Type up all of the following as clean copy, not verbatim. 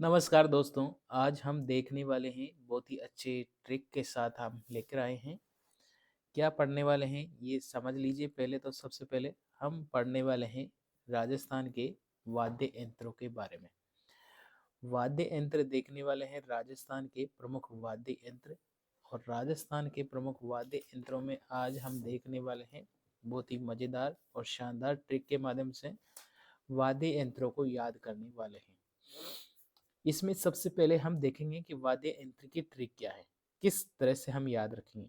नमस्कार दोस्तों। आज हम देखने वाले हैं बहुत ही अच्छे ट्रिक के साथ हम लेकर आए हैं। क्या पढ़ने वाले हैं ये समझ लीजिए। पहले तो सबसे पहले हम पढ़ने वाले हैं राजस्थान के वाद्य यंत्रों के बारे में। वाद्य यंत्र देखने वाले हैं राजस्थान के प्रमुख वाद्य यंत्र। और राजस्थान के प्रमुख वाद्य यंत्रों में आज हम देखने वाले हैं बहुत ही मज़ेदार और शानदार ट्रिक के माध्यम से वाद्य यंत्रों को याद करने वाले हैं। इसमें सबसे पहले हम देखेंगे कि वाद्य यंत्र की ट्रिक क्या है, किस तरह से हम याद रखेंगे।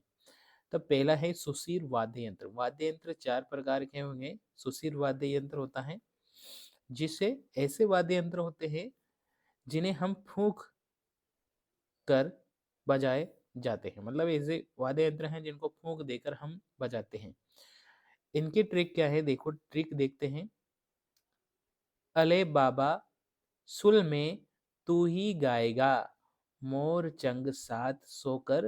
तो पहला है सुशीर वाद्य यंत्र। वाद्य यंत्र चार प्रकार के होंगे। सुशीर वाद्य यंत्र होता है जिसे ऐसे वाद्य यंत्र होते हैं जिन्हें हम फूंक कर बजाए जाते हैं। मतलब ऐसे वाद्य यंत्र हैं जिनको फूंक देकर हम बजाते हैं। इनकी ट्रिक क्या है, देखो ट्रिक देखते हैं। अले बाबा सुल में तू ही गाएगा, मोर चंग साथ सोकर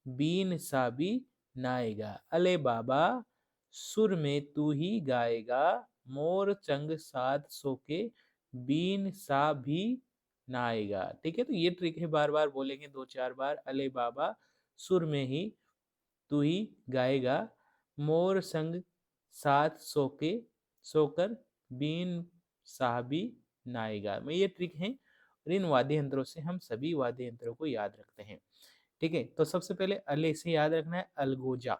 बीन सा भी नाएगा। अले बाबा सुर में तू ही गाएगा, मोर चंग साथ सोके बीन सा भी नाएगा। ठीक है, तो ये ट्रिक है, बार बार बोलेंगे दो चार बार। अले बाबा सुर में ही तू ही गाएगा, मोर संग साथ सोके सोकर बीन साहबी नाएगा में ये ट्रिक है। और इन वाद्य यंत्रों से हम सभी वाद्य यंत्रों को याद रखते हैं। ठीक है, तो सबसे पहले अले से याद रखना है अलगोजा,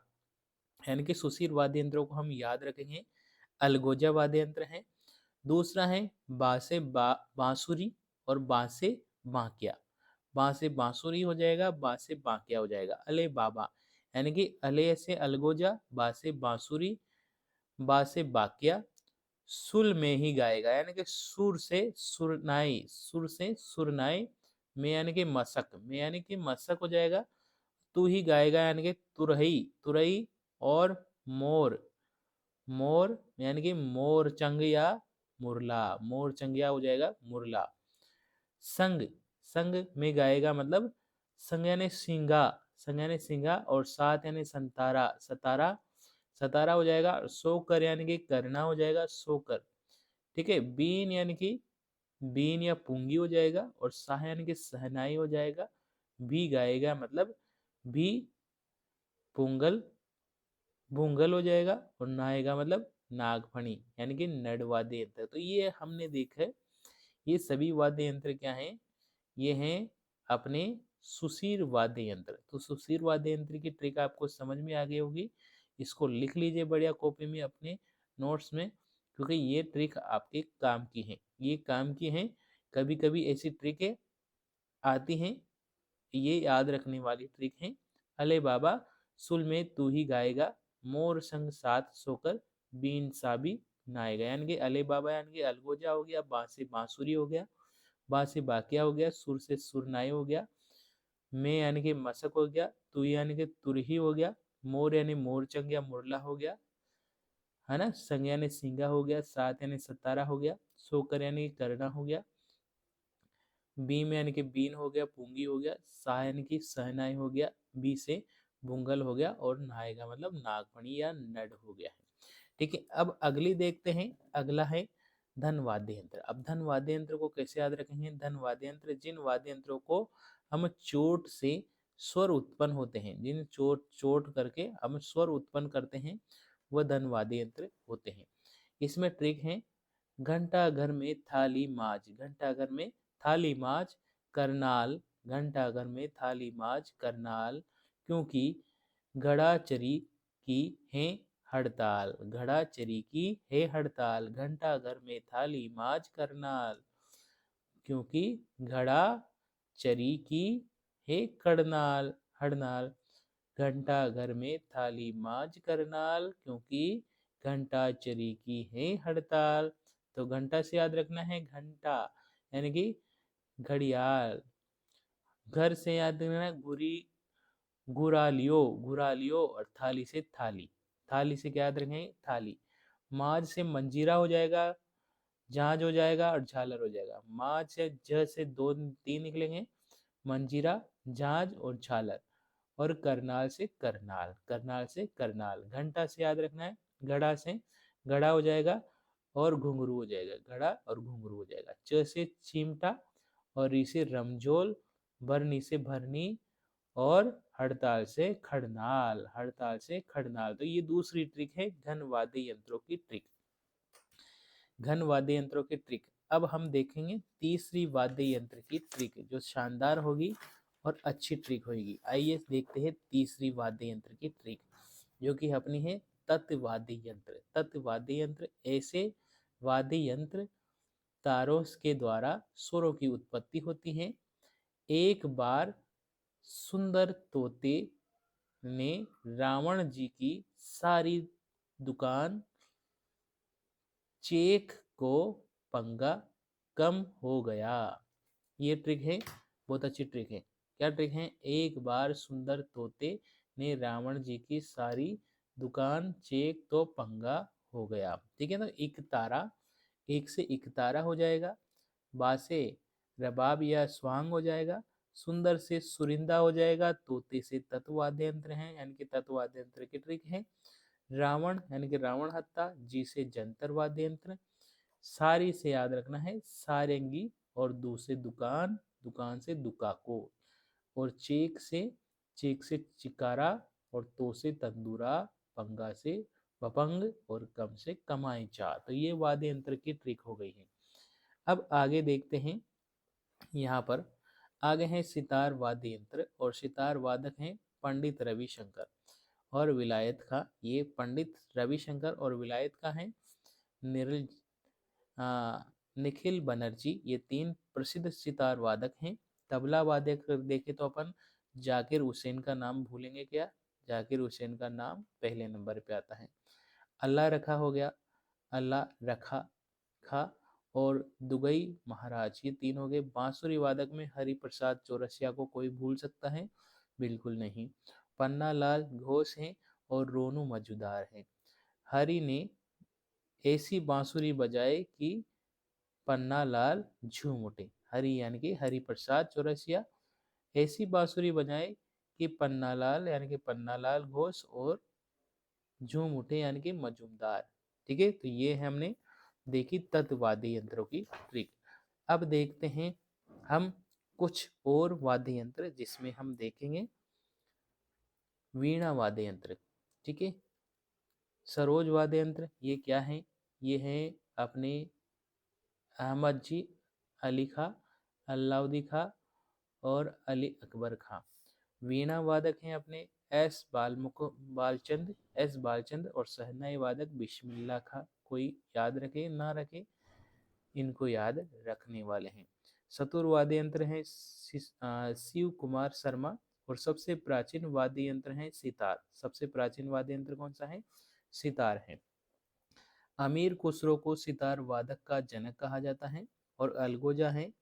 यानी कि सुशीर वाद्य यंत्रों को हम याद रखेंगे। अलगोजा वाद्य यंत्र है। दूसरा है बासे बांसुरी और बासे बांकिया। बासे बांसुरी हो जाएगा, बासे बांकिया हो जाएगा। अले बाबा यानी कि अले से अलगोजा, बासे बांसुरी, बासे बाकिया, सुल में ही गाएगा यानी कि सुर से सुरनाई, सुर से सुरनाई, में यानी कि मसक, में यानी कि मसक हो जाएगा। तू ही गाएगा यानी कि तुरही, तुरई, और मोर, मोर यानी कि मोर चंग या मुरला, मोर चंगिया हो जाएगा मुरला। संग, संग में गाएगा मतलब संग यानी सिंगा, संग यानी सिंगा, और सात यानी संतारा, सतारा, सतारा हो जाएगा। सोकर यानी कि करना हो जाएगा, सोकर। ठीक है, बीन यानी कि बीन या पुंगी हो जाएगा, और साह यानी कि सहनाई हो जाएगा। भी गाएगा मतलब भी पुंगल, भूंगल हो जाएगा, और नाएगा मतलब नागफणी यानी कि नड वाद्य यंत्र। तो ये हमने देखा है, ये सभी वाद्य यंत्र क्या हैं, ये हैं अपने सुशीर वाद्य यंत्र। तो सुशीर वाद्य यंत्र की ट्रिक आपको समझ में आ गई होगी। इसको लिख लीजिए बढ़िया कॉपी में अपने नोट्स में, क्योंकि ये ट्रिक आपके काम की है, ये काम की है। कभी कभी ऐसी ट्रिकें आती हैं, ये याद रखने वाली ट्रिक है। अले बाबा सुल में तू ही गाएगा, मोर संग साथ सोकर बीन साबी नाएगा। यानी कि अले बाबा यानी कि अलगोजा हो गया, बांसे बांसुरी हो गया, बा से बाकिया हो गया, सुर से सुरनाई हो गया, में यानी कि मशक हो गया, तु यानी कि तुरही हो गया, मोर यानी मोरचंग या मुरला हो गया, है ना, संग यानी सिंगा हो गया, सात यानी सतारा हो गया, सोकर यानी कि करना हो गया, बीम यानी कि बीन हो गया, पूंगी हो गया, सा यानी कि सहनाई हो गया, बी से बुंगल हो गया, और नायगा मतलब नागमणि या नड हो गया है। ठीक है, अब अगली देखते हैं। अगला है धन वाद्य यंत्र। अब धन वाद्य यंत्र को कैसे याद रखेंगे। धन वाद्य यंत्र जिन वाद्य यंत्रों को हम चोट से स्वर उत्पन्न होते हैं, जिन चोट चोट करके हम स्वर उत्पन्न करते हैं, वह धन वाद्य यंत्र होते हैं। इसमें ट्रिक है, घंटा घर में थाली माज, घंटा घर में थाली माज करनाल, घंटा घर में थाली माज करनाल, क्योंकि घड़ाचरी की है हड़ताल, घड़ाचरी की है हड़ताल, घंटा घर में थाली माज करनाल, क्योंकि घड़ा चरी की है कड़नाल हड़नाल, घंटा घर में थाली माज करनाल, क्योंकि घंटा चरी की है हड़ताल। तो घंटा से याद रखना है घंटा यानी कि घड़ियाल। घर से याद रखना है गुरी, गुरालियो, गुरालियो, और थाली से थाली, थाली से क्या याद रखेंगे थाली। माज से मंजीरा हो जाएगा, झांझ हो जाएगा, और झालर हो जाएगा। माज से ज से दो तीन निकलेंगे, मंजीरा, झांझ और झालर। और करनाल से करनाल, करनाल से करनाल। घंटा से याद रखना है घड़ा से घड़ा हो जाएगा, और घुंघरू हो जाएगा, घड़ा और घुंघरू हो जाएगा। च से चिमटा, और री से रमझोल, भरनी से भरनी, और हड़ताल से खड़नाल, हड़ताल से खड़नाल। तो ये दूसरी ट्रिक है घन वाद्य यंत्रों की ट्रिक, घन वाद्य यंत्रों की ट्रिक। अब हम देखेंगे तीसरी वाद्य यंत्र की ट्रिक जो शानदार होगी और अच्छी ट्रिक होगी। आइए देखते हैं तीसरी वाद्य यंत्र की ट्रिक जो कि अपनी है तत्वाद्य यंत्र। तत्वाद्य यंत्र ऐसे वाद्य यंत्र तारों के द्वारा स्वरों की उत्पत्ति होती है। एक बार सुंदर तोते ने रावण जी की सारी दुकान चेक को पंगा कम हो गया। ये ट्रिक है, बहुत अच्छी ट्रिक है। क्या ट्रिक है? एक बार सुंदर तोते ने रावण जी की सारी दुकान चेक तो पंगा हो गया। ठीक है ना, एक तारा, एक से एक तारा हो जाएगा, बा से रबाब या स्वांग हो जाएगा, सुंदर से सुरिंदा हो जाएगा, तोते से तत्वाद्य यंत्र है यानी कि तत्वाद्य यंत्र की ट्रिक है, रावण यानी कि रावण हत्ता, जी से जंतर वाद्य यंत्र, सारी से याद रखना है सारंगी, और दो से दुकान, दुकान से दुकाको, और चेक से चिकारा, और तो से तंदूरा, पंगा से पपंग, और कम से कमाई चार। तो ये वाद्य यंत्र की ट्रिक हो गई है। अब आगे देखते हैं, यहाँ पर आगे हैं सितार वाद्य यंत्र, और सितार वादक हैं पंडित रविशंकर और विलायत का। ये पंडित रविशंकर और विलायत का है। निरल निखिल बनर्जी, ये तीन प्रसिद्ध सितार वादक हैं। तबला वादक देखे तो अपन जाकिर हुसैन का नाम भूलेंगे क्या? जाकिर हुसैन का नाम पहले नंबर पे आता है। अल्लाह रखा हो गया, अल्लाह रखा खा, और दुगई महाराज, ये तीन हो गए। बांसुरी वादक में हरि प्रसाद चौरसिया को कोई भूल सकता है? बिल्कुल नहीं। पन्ना लाल घोष हैं और रोनू मजुदार हैं। हरि ने ऐसी बांसुरी बजाए कि पन्ना लाल झूम उठे। हरि यानी कि हरि प्रसाद चौरसिया ऐसी बांसुरी बजाए कि पन्ना लाल यानी कि पन्ना लाल घोष और झूम उठे यानी कि मजूमदार। ठीक है, तो ये है हमने देखी तत्वाद्य यंत्रों की ट्रिक। अब देखते हैं हम कुछ और वाद्य यंत्र जिसमें हम देखेंगे वीणा वाद्य यंत्र। ठीक है, सरोज वाद्य यंत्र ये क्या है? ये है अपने अहमद जी, अली खां, अलाउद्दी खां और अली अकबर खां। वीणा वादक हैं अपने एस बालचंद, और सहनाई वादक बिस्मिल्लाह खां। कोई याद रखे ना रखे, इनको याद रखने वाले हैं। सतुर वाद्य यंत्र है शिव कुमार शर्मा, और सबसे प्राचीन वाद्य यंत्र है सितार। सबसे प्राचीन वाद्य यंत्र कौन सा है? सितार है। अमीर खुसरो को सितार वादक का जनक कहा जाता है, और अलगोजा है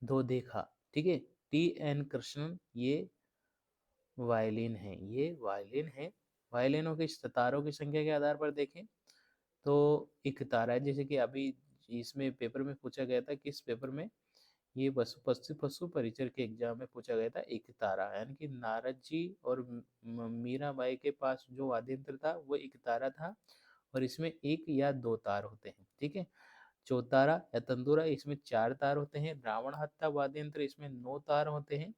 धोदेखा। ठीक है, टी एन कृष्णन ये वायलिन है, ये वायलिन है। वायलिनों के सितारों की संख्या के आधार पर देखें तो एक तारा है, जैसे कि अभी इसमें पेपर में पूछा गया था, किस पेपर में? ये पशु परिचर के एग्जाम में पूछा गया था। एक तारा यानी कि नारद जी और मीराबाई के पास जो वाद्य यंत्र था वो एक तारा था, और इसमें एक या दो तार होते हैं। ठीक है, चौतारा या तंदूरा इसमें चार तार होते हैं। रावण हत्था वाद्य यंत्र इसमें 9 तार होते हैं।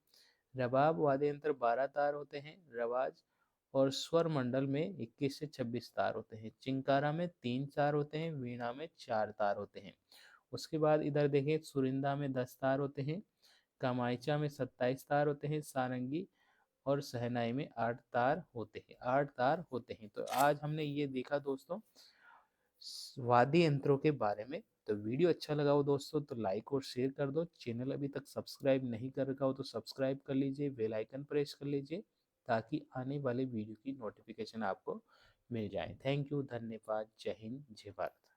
रबाब वाद्य यंत्र 12 तार होते हैं। रवाज और स्वर मंडल में 21 से 26 तार होते हैं। चिंकारा में 3 तार होते हैं। वीणा में 4 तार होते हैं। उसके बाद इधर देखें, सुरिंदा में 10 तार होते हैं। कामायचा में 27 तार होते हैं। सारंगी और सहनाई में 8 तार होते हैं। 8 तार होते हैं। तो आज हमने ये देखा दोस्तों वाद्य यंत्रों के बारे में। तो वीडियो अच्छा लगा हो दोस्तों तो लाइक और शेयर कर दो। चैनल अभी तक सब्सक्राइब नहीं कर रखा हो तो सब्सक्राइब कर लीजिए, बेल आइकन प्रेस कर लीजिए ताकि आने वाले वीडियो की नोटिफिकेशन आपको मिल जाए। थैंक यू, धन्यवाद, जय हिंद, जय भारत।